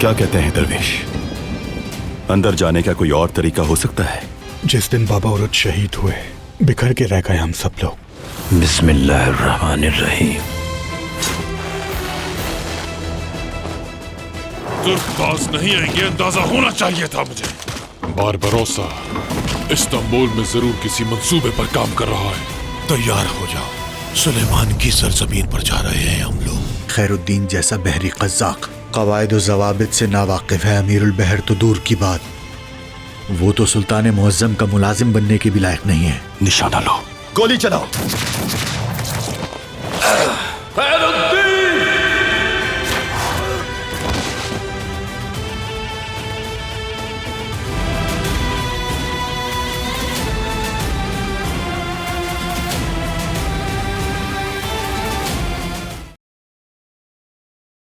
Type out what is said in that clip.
क्या कहते हैं दरवेश, अंदर जाने का कोई और तरीका हो सकता है? जिस दिन बाबा उरुद शहीद हुए बिखर के रह गए हम सब लोग। बिस्मिल्लाहिर्रहमानिर्रहीम। तुर्क पास नहीं आएंगे, अंदाजा होना चाहिए था मुझे। बारबरोसा इस्तांबुल में जरूर किसी मंसूबे पर काम कर रहा है। तैयार हो जाओ, सुलेमान की सरजमीन पर जा रहे हैं हम लोग। खैरुद्दीन जैसा बहरी कज़्ज़ाक़ क़वाइद व ज़वाबित से नावाकिफ है, अमीरुल बहर तो दूर की बात, वो तो सुल्तान मुअज़्ज़म का मुलाजिम बनने के भी लायक नहीं है। निशाना लो, गोली चलाओ।